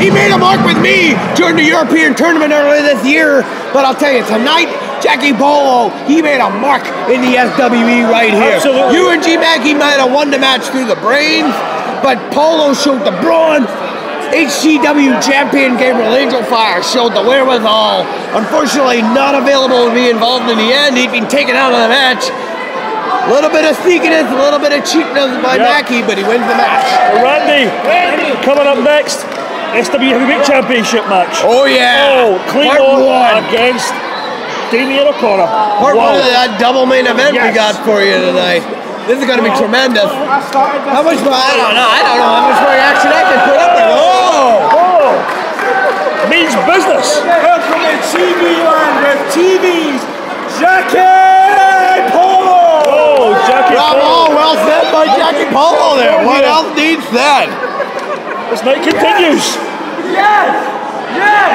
He made a mark with me during the European tournament earlier this year, but I'll tell you, tonight, Jackie Polo, he made a mark in the SWE right here. Absolutely. You and G-Mac, he might have won the match through the brains, but Polo showed the brawn. HCW champion Gabriel Angel Fire showed the wherewithal. Unfortunately, not available to be involved in the end. He'd been taken out of the match. A little bit of sneakiness, a little bit of cheapness by Mackie, but he wins the match. Randy, coming up next, SW Heavyweight Championship match. Oh yeah. Oh, Claymore against Damian O'Connor. Part one of that double main event we got for you tonight. This is going to be tremendous. How much more? I don't know how much more action I can put up there. Oh! Means business. Welcome to TV land with TV's Jackie Polo. Oh, Jackie Polo. Well said by Jackie Polo there. What else needs said? This night continues. Yes! Yes!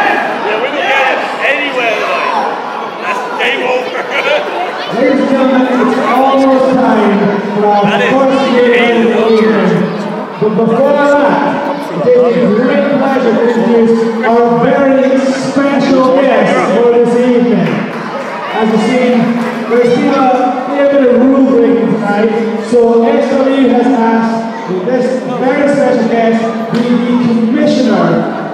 Yeah, we can get it anywhere tonight. That's game over. Ladies and gentlemen, it's almost time for our first game of the evening. But before that, it is a great pleasure to introduce our very special guest for this evening. As you've seen, there's been a bit of rule breaking tonight, so SW has asked that this very special guest be the commissioner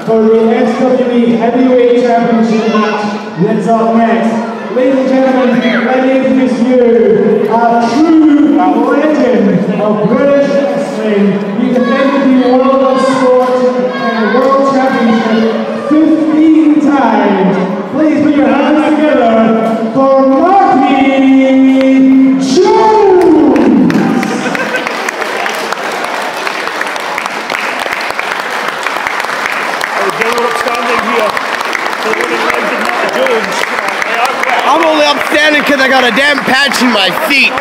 for the SWE Heavyweight Championship match that's up next. Ladies and gentlemen, let me introduce you, a true legend of British wrestling. He defended the World of Sport and World Championship 15 times. Please put your hands together for Marty Jones! General upstanding here for the winning legend Marty Jones. I'm only upstanding because I got a damn patch in my feet.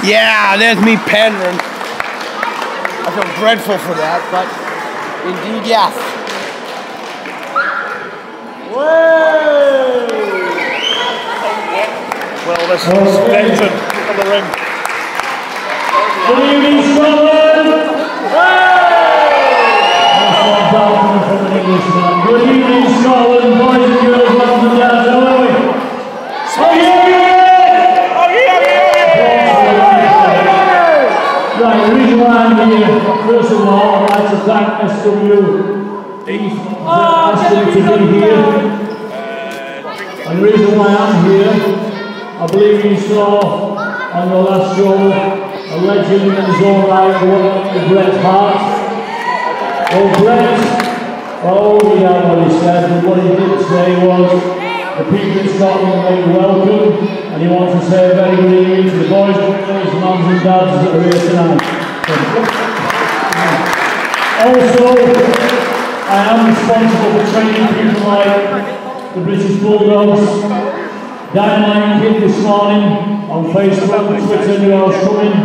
Yeah, there's me pandering. I feel dreadful for that, but indeed, yes. Whoa! Well, this is veteran of the ring. Good evening, Scotland! From an Englishman. Good evening, Scotland, boys and girls, moms and dads, how are we? Right, the reason why I'm here, first of all, I'd like to thank SWE for asking me to be here. And the reason why I'm here, I believe you saw on your last show a legend in his own right, Bret Hart. Oh, Bret, yeah, what he said, but what he did say was the people in Scotland are made welcome, and he wants to say a very good evening to the boys and girls, mums and dads that are here tonight. Also, I am responsible for training people like the British Bulldogs, Dynamite Kid this morning on Facebook and Twitter, knew I was coming.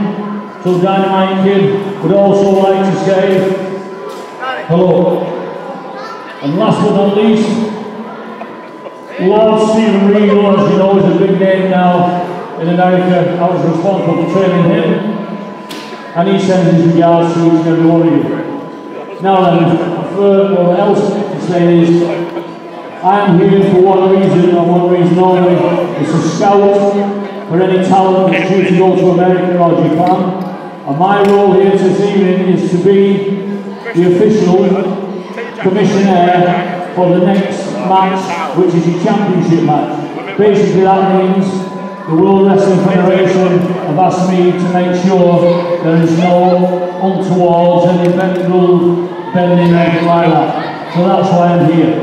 So Dynamite Kid would also like to say hello. And last but not least, Lord Stephen Regal, as you know, is a big name now in America. I was responsible for training him, and he sends his regards to each and every one of you. Now then, what else to say is, I'm here for one reason and one reason only. It's to scout for any talent that's due to go to America or Japan. And my role here this evening is to be the official commissioner for the next match, which is your championship match. Basically that means the World Wrestling Federation have asked me to make sure there is no untowards, any bending, anything like that. So that's why I'm here.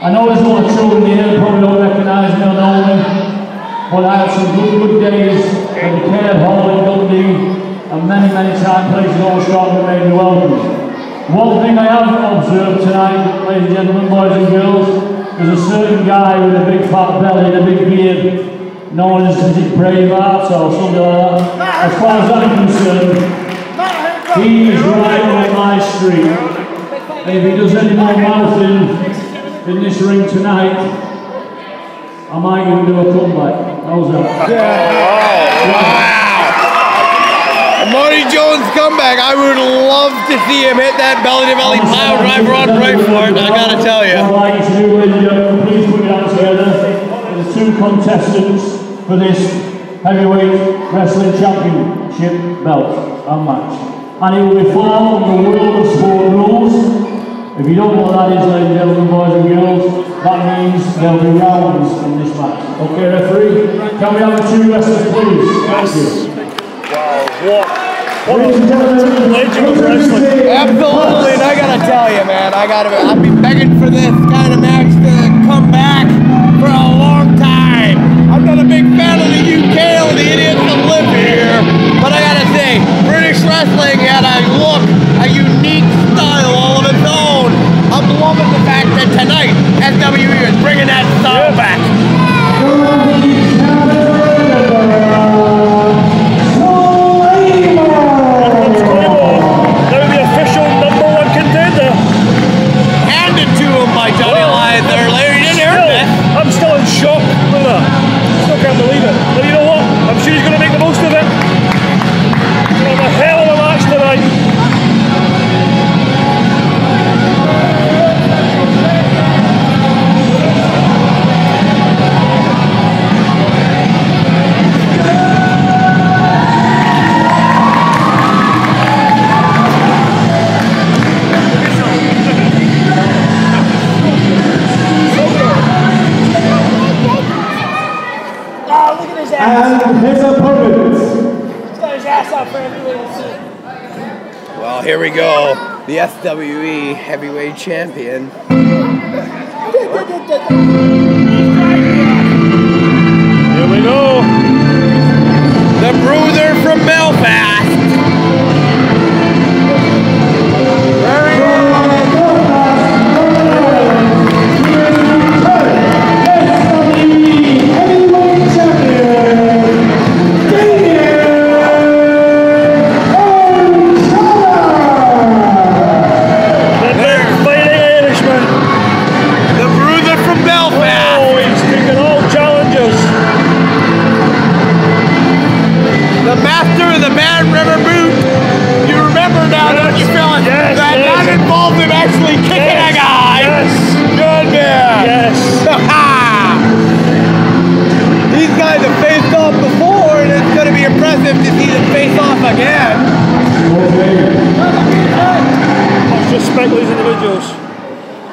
I know there's a lot of children here that probably don't recognise me or know me, but I had some good days at the Care Hall in Dundee and many times places all Scotland made me welcome. One thing I have observed tonight, ladies and gentlemen, boys and girls, there's a certain guy with a big fat belly and a big beard, known as Braveheart or something like that. As far as I'm concerned, he is right on my street. And if he does any more mouthing in this ring tonight, I might even do a comeback. How's that? Wow. Marty Jones comeback. I would love to see him hit that belly-to-belly pile driver on right for it, I gotta tell you. I'd like you to do, ladies and gentlemen, please put your hands together. There's 2 contestants for this heavyweight wrestling championship belt and match. And it will be fought under World of Sport rules. If you don't know what that is, ladies and gentlemen, boys and girls, that means there'll be rounds in this match. Okay, referee, can we have the 2 wrestlers, please? Thank you. What a legend of wrestling. Absolutely, and I gotta tell you, man, I've been begging for this kind of match to come back for a long time. I'm not a big fan of the UK or the idiots that live here, but I gotta say, British wrestling had a look, a unique style all of its own. I'm loving the fact that tonight, SWE is bringing that style back. I'm still in shock with that. Still can't believe it. But you know what? I'm sure he's going to make the most of it. We'll have a hell of a match tonight. And his opponent. He's got his ass out for everybody to see. Well, here we go. The SWE heavyweight champion. Here we go. The bruiser from Belfast.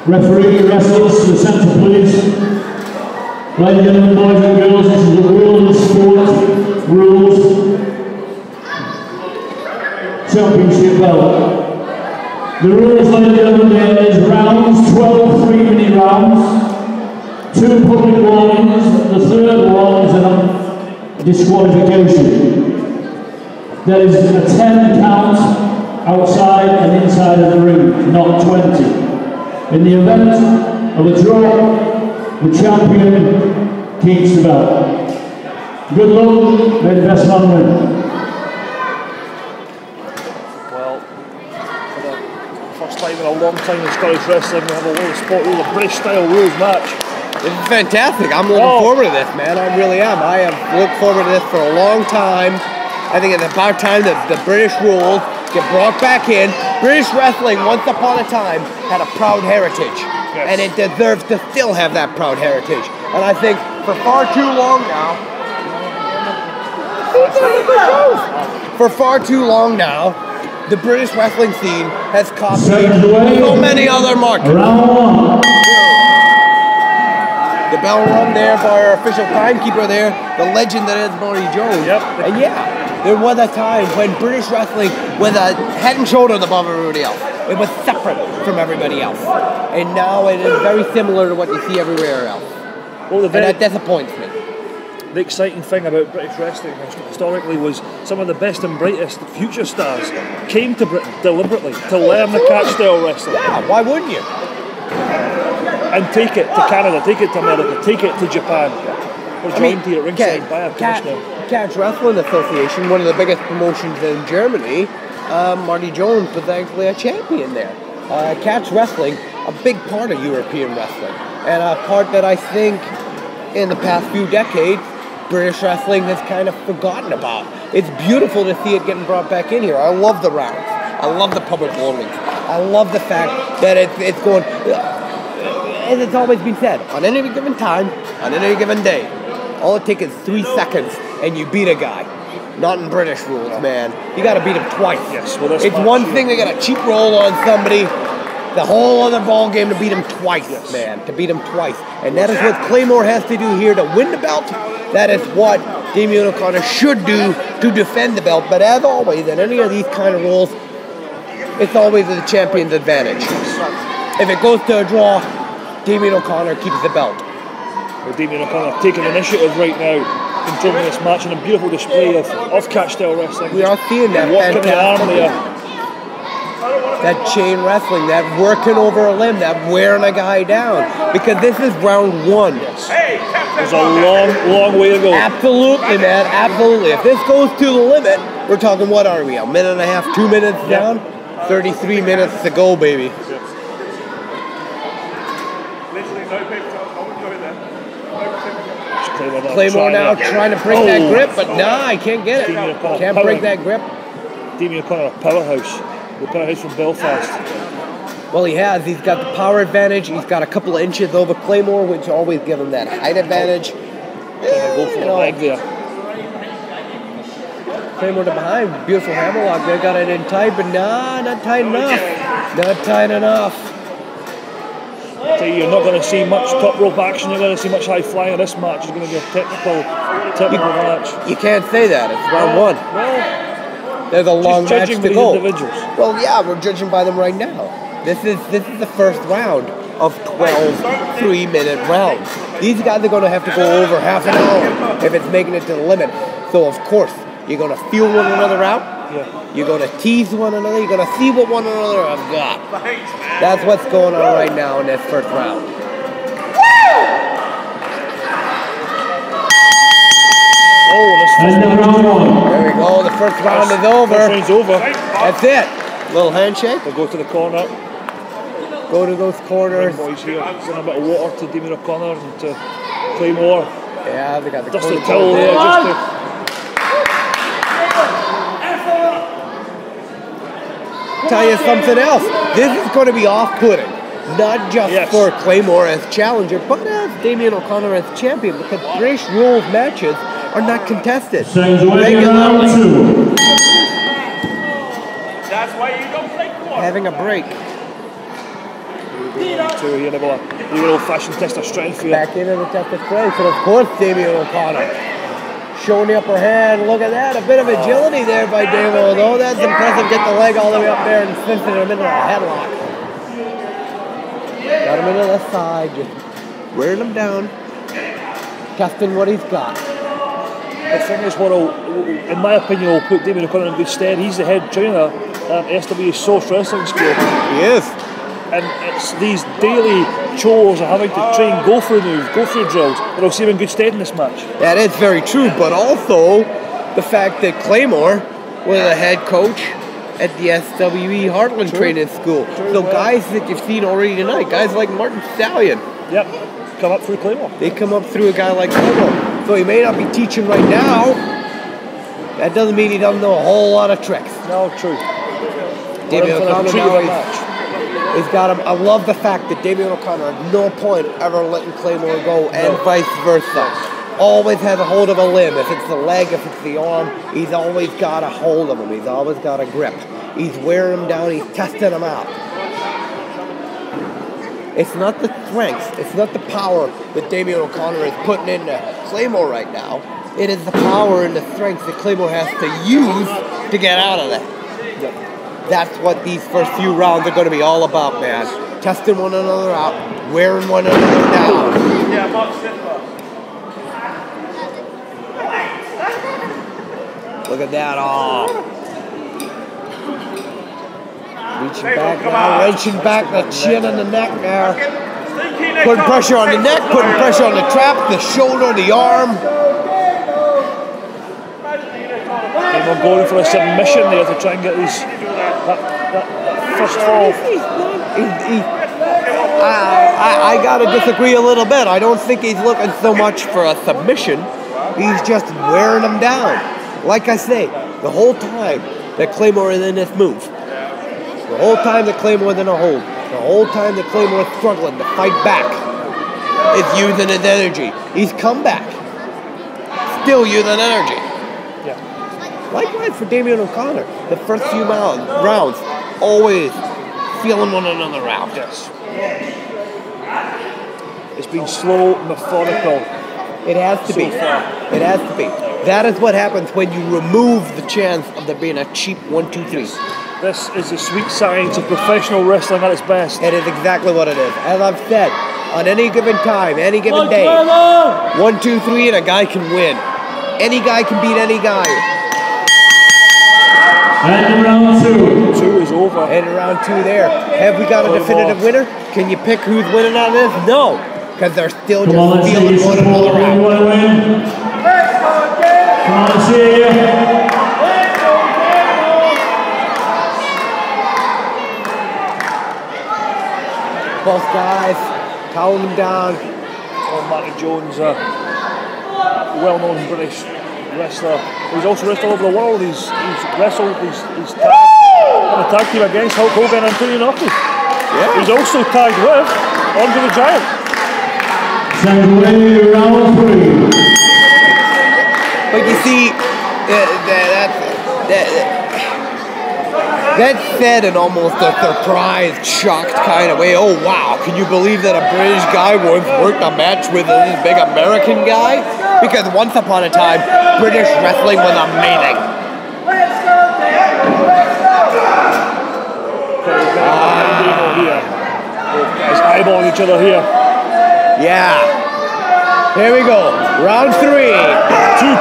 Referee wrestlers to the centre, please. Ladies and gentlemen, boys and girls, this is the World of Sport rules championship belt. The rules, ladies and gentlemen, there is rounds, 12 3-minute rounds, 2 public warnings, the third one is a disqualification. There is a 10 count outside and inside of the ring, not 20. In the event of a draw, the champion keeps the belt. Good luck, may the best man win. Well, for the first time in a long time in Scottish wrestling, we have a World of Sport rules, a British style rules match. This is fantastic. I'm looking forward to this, man. I really am. I have looked forward to this for a long time. I think it's about time that the British rules get brought back in. British wrestling, once upon a time, had a proud heritage. Yes. And it deserves to still have that proud heritage. And I think for far too long now, the British wrestling scene has copied so many other markets. The bell rung there for our official timekeeper there, the legend that is Marty Jones. Yep. And yeah, there was a time when British wrestling was a head and shoulders above everybody else. It was separate from everybody else. And now it is very similar to what you see everywhere else. Well, and that disappoints me. The exciting thing about British wrestling historically was some of the best and brightest future stars came to Britain deliberately to learn the catch style wrestling. Yeah, why wouldn't you? And take it to Canada, take it to America, take it to Japan. We're joined here at ringside by our commissioner. Catch Wrestling Association, one of the biggest promotions in Germany, Marty Jones was actually a champion there. Catch Wrestling, a big part of European wrestling, and a part that I think in the past few decades, British wrestling has kind of forgotten about. It's beautiful to see it getting brought back in here. I love the rounds. I love the public voting. I love the fact that it's going, as it's always been said, on any given time, on any given day, all it takes is 3 seconds and you beat a guy. Not in British rules, man. You got to beat him twice. Yes, well, it's one thing to get a cheap roll on somebody, the whole other ball game to beat him twice, man. To beat him twice. And that is what Claymore has to do here to win the belt. That is what Damian O'Connor should do to defend the belt. But as always, in any of these kind of rules, it's always the champion's advantage. If it goes to a draw, Damian O'Connor keeps the belt. Well, Damian O'Connor taking initiative right now, controlling this match, and a beautiful display of catch-style wrestling. We are seeing that walking the arm there. That chain wrestling, that working over a limb, that wearing a guy down. Because this is round 1. Yes. There's a long, long way to go. Absolutely, man. Absolutely. If this goes to the limit, we're talking, what are we, a minute and a half, 2 minutes down? 33 minutes to go, baby. Claymore now trying to break that grip, but nah, I can't get it. Can't break that grip. Damian O'Connor, powerhouse. The powerhouse from Belfast. Well, he has. He's got the power advantage. He's got a couple of inches over Claymore, which always give him that height advantage. Go for the leg there. Claymore to behind. Beautiful hammerlock. They got it in tight, but nah, not tight enough. Not tight enough. So you're not going to see much top rope action. You're going to see much high flying in this match. It's going to be a technical match. You can't say that. It's round 1. Well, there's a long match to go. Individuals. Well, yeah, we're judging by them right now. This is the first round of 12 3-minute rounds. These guys are going to have to go over half an hour if it's making it to the limit. So of course you're going to feel one another out. Yeah. You're going to tease one another. You're going to see what one another have got. That's what's going on right now in this first round. There we go. The first round is over. First round's over. That's it. Little handshake. They'll go to the corner. Go to those corners. Boys here. Send a bit of water to Damian O'Connor and to Claymore. Yeah, they got the just a towel there. Just to tell you something else. This is going to be off-putting. Not just for Claymore as challenger, but as Damian O'Connor as champion, because British rules matches are not contested. Regularly. That's why you don't play quarter. Having a break. Here, the old-fashioned test of strength here. Back into the test of strength, and of course Damian O'Connor showing the upper hand. Look at that, a bit of agility there by Damo. Although that's impressive, get the leg all the way up there and slipping him into a headlock. Got him into the side, just wearing him down, testing what he's got. The thing is, in my opinion, will put Damian O'Connor in good stead. He's the head trainer at SW's Source Wrestling School. He is. And it's these daily chores of having to train go-through moves, go-through drills, that'll see him in good stead in this match. That is very true, but also the fact that Claymore was a head coach at the SWE Heartland Training School. So guys that you've seen already tonight, guys like Martin Stallion. Yep, come up through Claymore. They come up through a guy like Claymore. So he may not be teaching right now. That doesn't mean he doesn't know a whole lot of tricks. No, true. Damian O'Connor now he's got him. I love the fact that Damian O'Connor at no point ever letting Claymore go, and vice versa. Always has a hold of a limb. If it's the leg, if it's the arm, he's always got a hold of him. He's always got a grip. He's wearing him down. He's testing him out. It's not the strength. It's not the power that Damian O'Connor is putting into Claymore right now. It is the power and the strength that Claymore has to use to get out of that. That's what these first few rounds are going to be all about, man. Testing one another out, wearing one another down. Yeah, Mark Sitler. Look at that, reaching back now, wrenching back the chin and the neck now. Putting pressure on the neck, putting pressure on the trap, the shoulder, the arm. We're going for a submission there to try and get these that first fall. I gotta disagree a little bit. I don't think he's looking so much for a submission. He's just wearing him down. Like I say, the whole time that Claymore is in this move, the whole time that Claymore is in a hold, the whole time that Claymore is struggling to fight back, is using his energy. He's come back, still using energy. Yeah. Likewise for Damian O'Connor, the first few rounds, always feeling one another out. Yes. It's been slow, methodical. It has to be. It has to be. That is what happens when you remove the chance of there being a cheap 1, 2, 3. This is the sweet science of professional wrestling at its best. It is exactly what it is. As I've said, on any given time, any given day, 1, 2, 3, and a guy can win. Any guy can beat any guy. And round 2. 2 is over. And round 2 there. Have we got a definitive winner? Can you pick who's winning on this? No. Because they're still Come on, just let's see feeling you one support. another You out. want to win? Come on, let's see you. Both guys towing them down. Oh, Matty Jones, well-known British wrestler. He's also wrestled all over the world. He's wrestled, he's tagged on a tag team against Hulk Hogan and Antonio Inoki. Yeah. He's also tagged with Andre the Giant. Send away round 3. But you see, that's said in almost a surprised, shocked kind of way. Oh wow, can you believe that a British guy once worked a match with this big American guy? Because once upon a time, British wrestling was amazing. Guys eyeballing each other here. Yeah. Here we go. Round 3. 2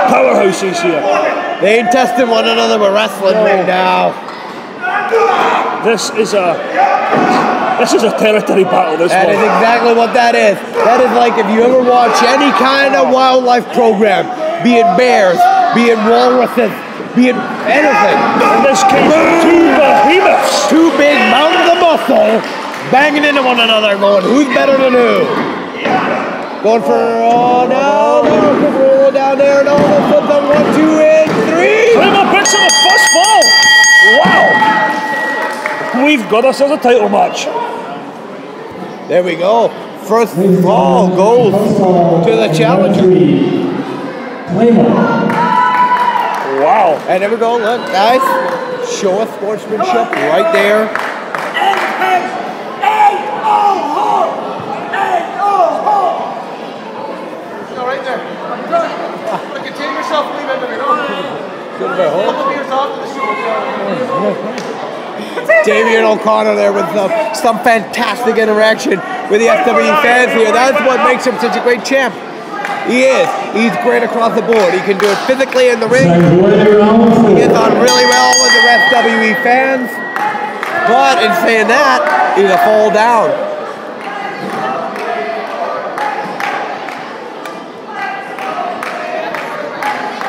powerhouses here. They ain't testing one another with wrestling right now. This is a territory battle. That is exactly what that is. That is like if you ever watch any kind of wildlife program, be it bears, be it walruses, be it anything. In this case, 2 behemoths. 2 big mountains of muscle banging into one another, going, who's better than who? Going for, oh no, roll down there, and all of a sudden, 1, 2, and 3. Claymore picks up the first fall. Wow. We've got ourselves a title match. There we go. First fall goes to the challenger. Wow. And there we go, look, guys. Show us sportsmanship right there. Right there. I'm done. Contain yourself, leave it. Damian O'Connor there with some fantastic interaction with the SWE fans here. That's what makes him such a great champ. He is. He's great across the board. He can do it physically in the ring. He gets on really well with the SWE fans. But in saying that, he's a fall down.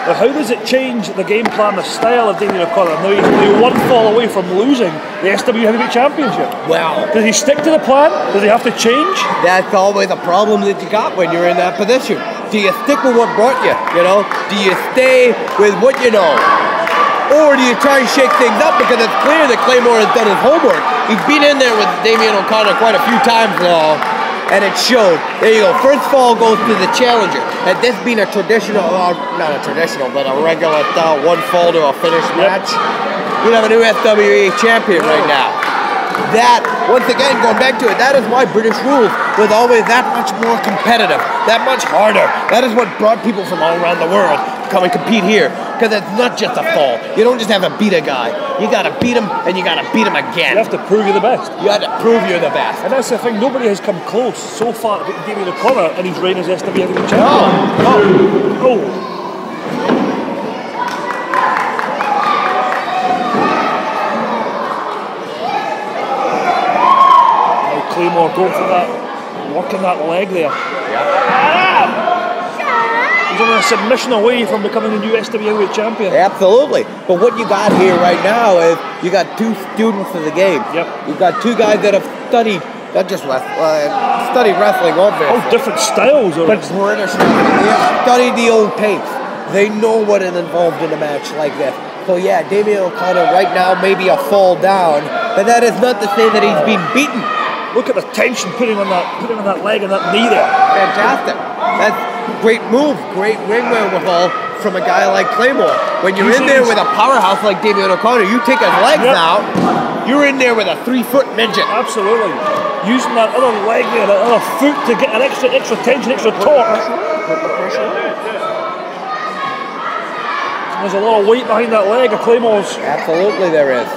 But how does it change the game plan, the style of Damian O'Connor? Now he's only 1 fall away from losing the SW Heavyweight Championship. Well, does he stick to the plan? Does he have to change? That's always a problem that you got when you're in that position. Do you stick with what brought you, Do you stay with what you know? Or do you try and shake things up? Because it's clear that Claymore has done his homework. He's been in there with Damian O'Connor quite a few times now. And it showed. There you go. First fall goes to the challenger. Had this been a traditional, not a traditional, but a regular style 1 fall to a finish match, you'd have a new SWE champion right now. That, once again, going back to it, that is why British rules was always that much more competitive, that much harder. That is what brought people from all around the world to come and compete here. Because it's not just a fall. You don't just have to beat a guy. You got to beat him, and you got to beat him again. You have to prove you're the best. You have to prove you're the best. And that's the thing. Nobody has come close so far to beating Damian O'Connor in his reign as SW Heavyweight Champion. Oh. Claymore going for that, working that leg there. He's only a submission away from becoming the new SW Heavyweight Champion. Absolutely. But what you got here right now is you got 2 students of the game. Yep. You've got 2 guys that have studied not just studied wrestling, obviously. All different styles of But British wrestling, they studied the old tapes. They know what is involved in a match like this. So yeah, Damian O'Connor right now may be a fall down, but that is not to say that he's been beaten. Look at the tension putting on that leg and that knee there. Fantastic. That's great move, great ring wherewithal from a guy like Claymore. When you're in there with a powerhouse like Damian O'Connor, you take his legs out, you're in there with a 3-foot midget. Absolutely. Using that other leg there, that other foot to get an extra tension, extra torque. There's a lot of weight behind that leg of Claymore's. Absolutely there is.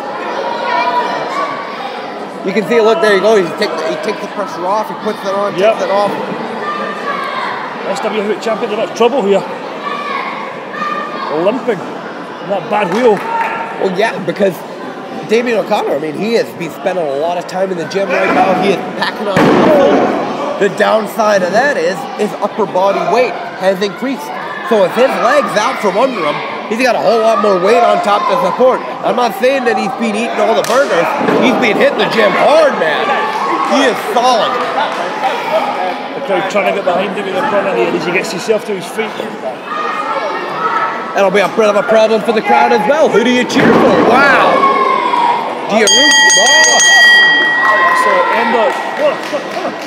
You can see, look, there you go, he takes the pressure off, he puts it on, takes it off. SW Heavyweight Champion in a bit of trouble here. Limping in that bad wheel. Well, yeah, because Damian O'Connor, I mean, he has been spending a lot of time in the gym right now. He is packing on muscle. The downside of that is his upper body weight has increased. So if his leg's out from under him, he's got a whole lot more weight on top to support. I'm not saying that he's been eating all the burgers. He's been hitting the gym hard, man. He is solid. The crowd trying to get behind him in the front here as he gets himself to his feet. That'll be a bit of a problem for the crowd as well. Who do you cheer for? Wow. Do you root? So end up,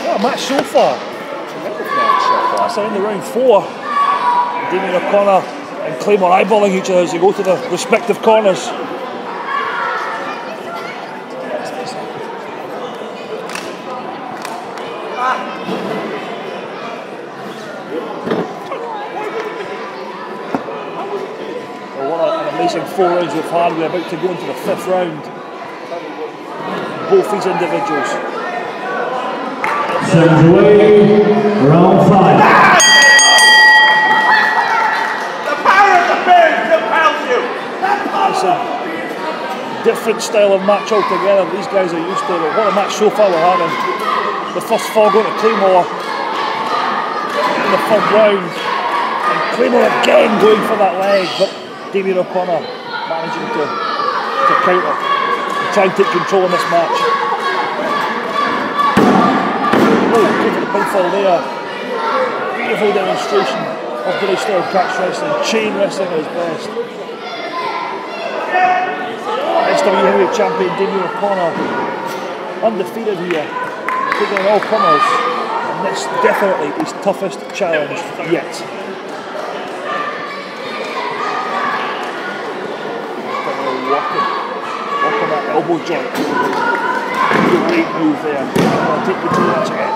what a match so far. That's the end of round 4. Damian O'Connor and Claymore eyeballing each other as they go to the respective corners. Amazing 4 rounds we've had. We're about to go into the 5th round. Both these individuals. Seconds away, round 5. The power of the bear compels you. It's a different style of match altogether that these guys are used to. But what a match so far we're having. The first fall going to Claymore in the 3rd round. And Claymore again going for that leg, but Damian O'Connor managing to counter and try and take control in this match. Oh, good for the pinfall there. Beautiful demonstration of British style catch wrestling, chain wrestling at its best. SW Heavyweight Champion Damian O'Connor, undefeated here, taking on all comers, and this definitely his toughest challenge yet. Walking that elbow joint. Great move there. Take control of that again.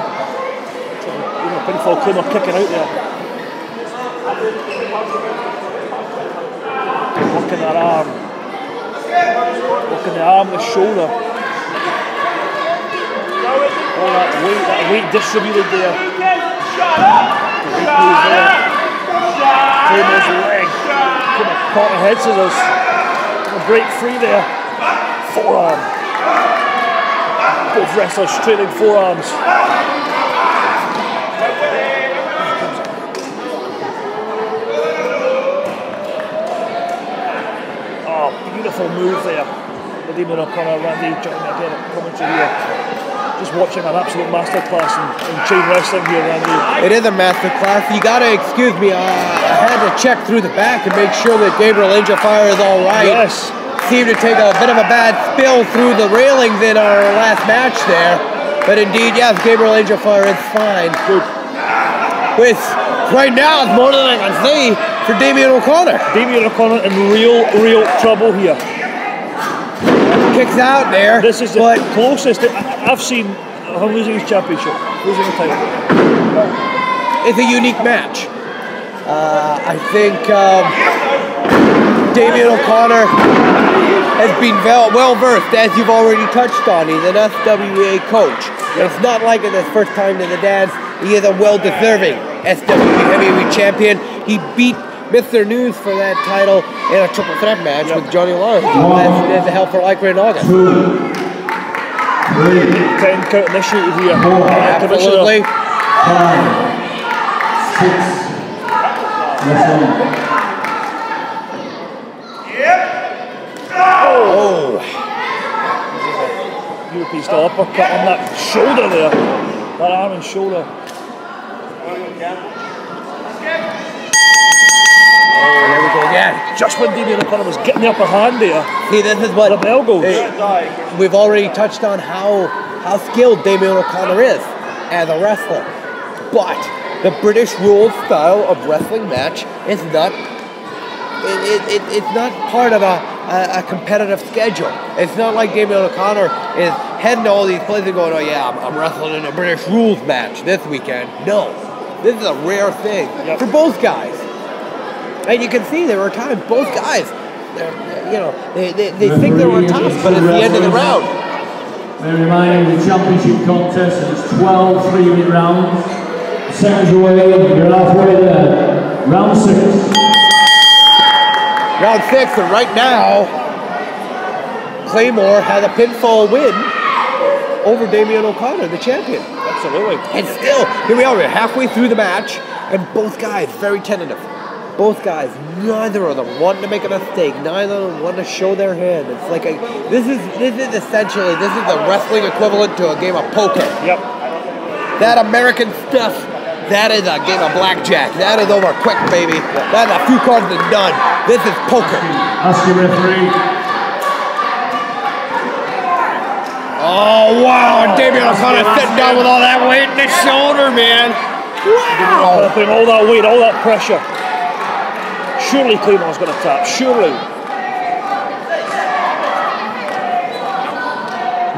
Pinfall Claymore kicking out there. Working that arm. Working the arm, the shoulder. All that weight distributed there. Great move there. Claymore's leg. Caught the head scissors. Break free there. Forearm. Both wrestlers trading forearms. Oh, beautiful move there. Damian O'Connor, Randy joining me again at commentary here. Just watching an absolute masterclass in chain wrestling here, Randy. It is a masterclass. You gotta excuse me. I had to check through the back and make sure that Gabriel Angel-Fire is all right. Yes. Seemed to take a bit of a bad spill through the railings in our last match there. But indeed, yes, Gabriel Angel-Fire is fine. Good. With right now, it's more than I can see for Damian O'Connor. Damian O'Connor in real trouble here. Kicks out there. This is the closest I've seen of him losing his championship, losing the title. It's a unique match. I think Damian O'Connor has been well versed, as you've already touched on. He's an SWA coach. It's not like it's his first time to the dance. He is a well-deserving SWA Heavyweight Champion. He beat Mr. News for that title in a triple threat match with Johnny Lawrence. That's the Hell for Lycra in August. 2, 3, 10 count initiated here. 4, Absolutely. 5, 6. Wrestling. Oh. European style uppercut on that shoulder there. That arm and shoulder. There we go again. Just when Damian O'Connor was getting the upper hand there. See, this is what the bell goes. We've already touched on how skilled Damian O'Connor is as a wrestler. But the British rules style of wrestling match is not it's not part of a competitive schedule. It's not like Damian O'Connor is heading to all these places and going, oh yeah, I'm wrestling in a British rules match this weekend. No, this is a rare thing for both guys. And you can see there were times both guys, they think they're on top, but it's the end of the round. May I remind you, the championship contest is 12 3-minute rounds. Seconds away, you're halfway there. Round 6. Round 6, and right now, Claymore has a pinfall win over Damian O'Connor, the champion. Absolutely. And still, here we are, we're halfway through the match, and both guys very tentative. Both guys, neither of them wanting to make a mistake, neither of them want to show their hand. It's like this is essentially the wrestling equivalent to a game of poker. Yep. That American stuff, that is a game of blackjack. That is over quick, baby. That's a few cards and done. This is poker. Ask your referee. Oh, wow. Damian O'Connor sitting down with all that weight in his shoulder, man. Wow. Putting all that weight, all that pressure. Surely Claymore's going to tap. Surely.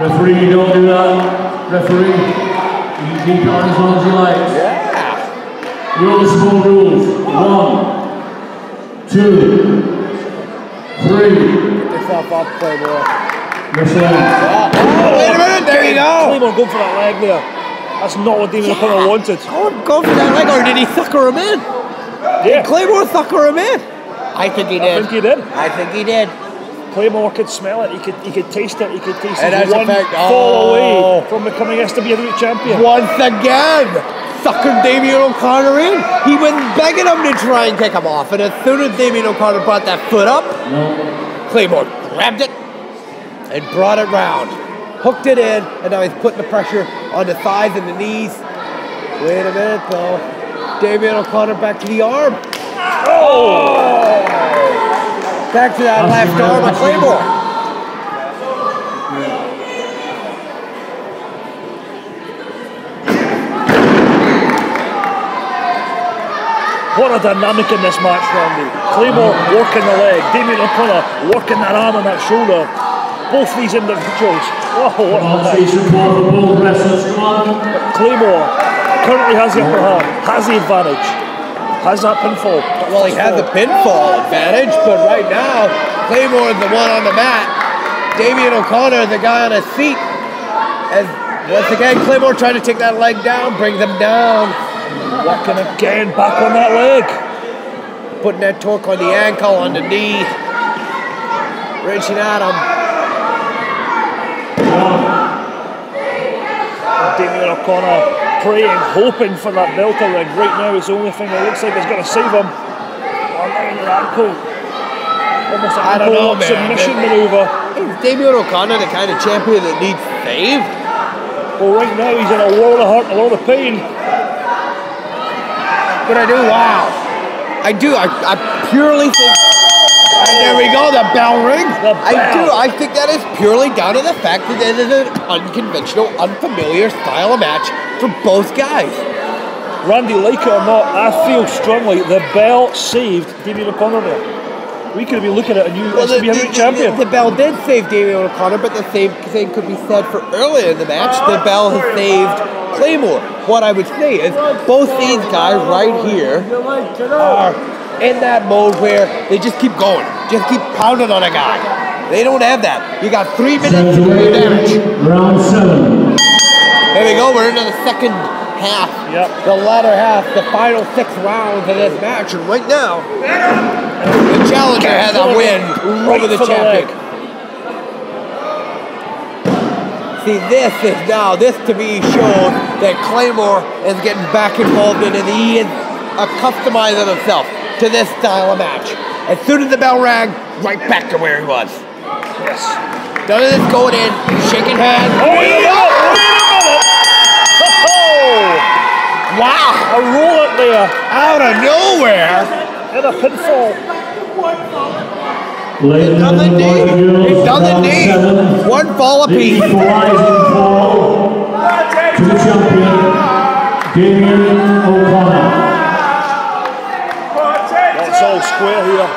Referee, you don't do that. Referee, you can keep it on as long as you like. Yeah. Rules, small rules. 1, 2, 3. Get yourself up, Claymore. Yes, sir. Oh, wait a minute. There you go. Claymore going for that leg there. That's not what Damian O'Connor wanted. Go for that leg, or did he sucker him in? Yeah. Did Claymore sucker him in? I think he did. I think he did. I think he did. Claymore could smell it. He could taste it. He could taste And it. that's One fall away from becoming SW heavyweight champion. Once again, suckered Damian O'Connor in. He was begging him to try and kick him off, and as soon as Damian O'Connor brought that foot up, Claymore grabbed it and brought it round, hooked it in, and now he's putting the pressure on the thighs and the knees. Wait a minute, though. Damian O'Connor back to the arm. Oh! Back to that left arm of Claymore. What a dynamic in this match, Randy. Claymore working the leg, Damian O'Connor working that arm and that shoulder. Both these individuals. Oh, what a match. Claymore currently has the upper hand, has the advantage, has that pinfall. Well, he has the pinfall advantage, but right now, Claymore is the one on the mat. Damian O'Connor is the guy on his feet. As once again, Claymore trying to take that leg down, brings him down. Walking again, back on that leg. Putting that torque on the ankle, on the knee. Reaching at him. Damian O'Connor praying, hoping for that belter leg. Right now, it's the only thing that looks like it's going to save him. On the ankle. Almost an ankle submission maneuver. Is Damian O'Connor the kind of champion that needs saved? Well, right now, he's in a world of hurt, a lot of pain. But I purely think, and there we go, the bell rings. I think that is purely down to the fact that it is an unconventional, unfamiliar style of match for both guys. Randy, like it or not, I feel strongly the bell saved Damian O'Connor there. We could be looking at a new SW heavyweight champion. The bell did save Damian O'Connor, but the same thing could be said for earlier in the match. The bell has saved Claymore. What I would say is both these guys right here are in that mode where they just keep going, just keep pounding on a guy. They don't have that. You got 3 minutes to do your damage. Round 7. There we go. We're into the second half, the latter half, the final 6 rounds of this match, and right now, the challenger has a win over the champion. See, this to me shows that Claymore is getting back involved in it. He is customizing himself to this style of match. As soon as the bell rang, right back to where he was. Yes. None of this going in. Shaking hands. Oh, wait a minute! Oh! Wow! A roll up there. Out of nowhere. And a pinfall. Ladies and Nothing gentlemen, deep. boys and It doesn't girls, need. 7, One fall the apiece. equalising fall to the champion, Damian O'Connor. That's all square here.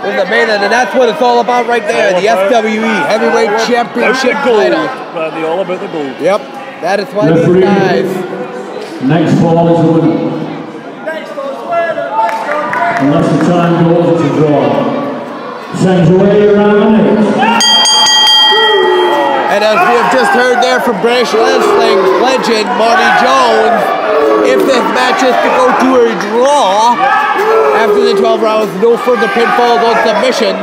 This is amazing, and that's what it's all about right there. The FWE Heavyweight Championship title. Randy, all about the gold. Yep, that is why these Referee. guys. Next fall is the winner. Unless the time goes, it's a draw. Sends away around the neck. And as we have just heard there from British wrestling legend Marty Jones, if this match is to go to a draw after the 12 rounds, no further pinfalls or submissions,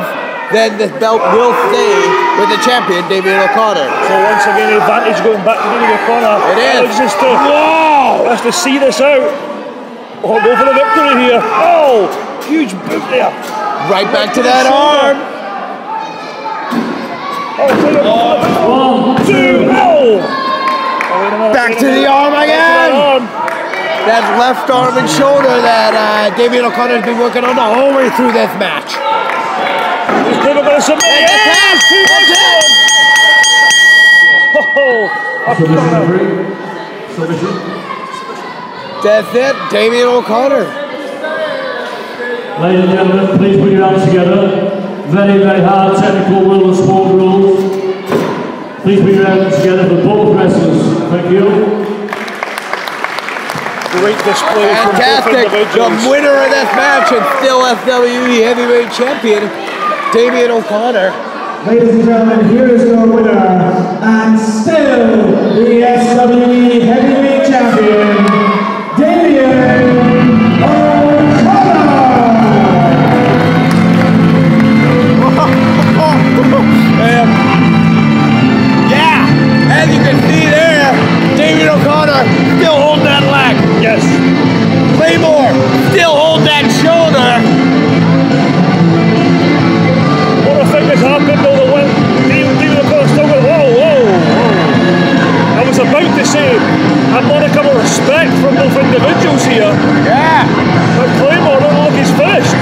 then this belt will stay with the champion, Damian O'Connor. So once again, the advantage going back to Damian O'Connor. It is. Alex has to see this out. Oh, go for the victory here. Oh, huge boot there. Right back to that arm. Oh, 1, 2, oh! Back to the arm again. That left arm and shoulder that Damian O'Connor has been working on the whole way through this match. He's never going to submit. Yes! Oh, submission referee. Submission. That's it, Damian O'Connor. Ladies and gentlemen, please put your hands together. Very, very hard technical will and sport rules. Please put your hands together for both wrestlers. Thank you. Great display from both Fantastic. The individuals. winner of this match and still FWE Heavyweight Champion, Damian O'Connor. Ladies and gentlemen, here is your winner, and still the SWE Heavyweight Champion, Damian O'Connor! Yeah, as you can see there, Damian O'Connor still holding that leg. Yes. Claymore still holding that shoulder. What I think has happened though, the win, Damian O'Connor still got, whoa. I was about to say, a modicum of respect from both individuals here. Yeah. But Claymore doesn't look he's finished.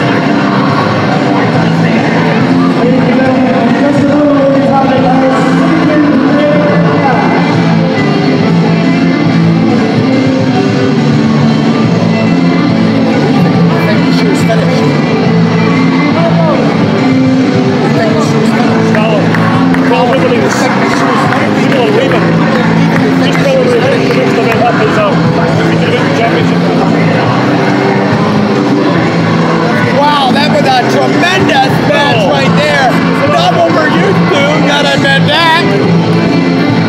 Wow, that was a tremendous match right there. Not what we're used to, gotta admit that.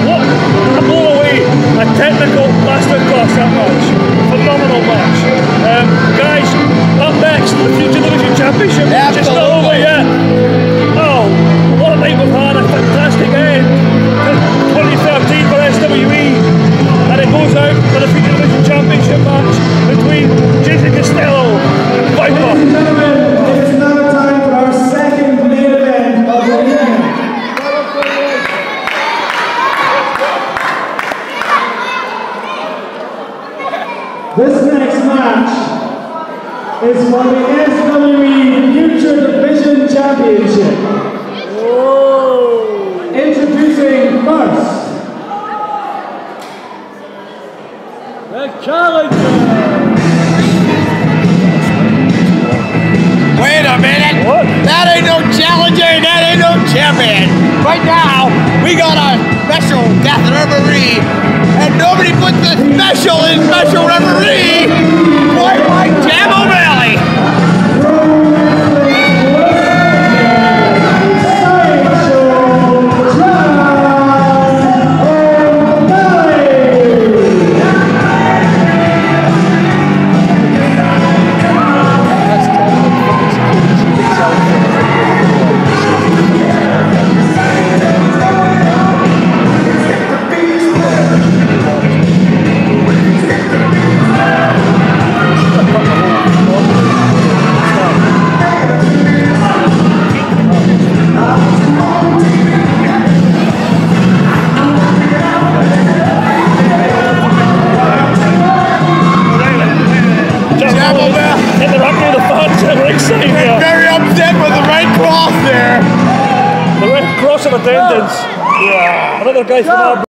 What a blow-away, a technical masterclass that match. Phenomenal match. Guys, up next, the Future Division Championship match is not over yet. Oh, what a night we've had, a fantastic end to 2013 for SWE. And it goes out for the Future Division Championship match between Jason Costello and Viper. Ladies and gentlemen, it is now time for our second main event of the evening. This next match is for the SWE Future Division Championship. Introducing first, The challenger. Wait a minute. What? That ain't no challenger, that ain't no champion. Right now, we got a special guest referee, and nobody puts the special in special referee quite like Jam O'Malley. massive attendance. Yeah. Another guy from our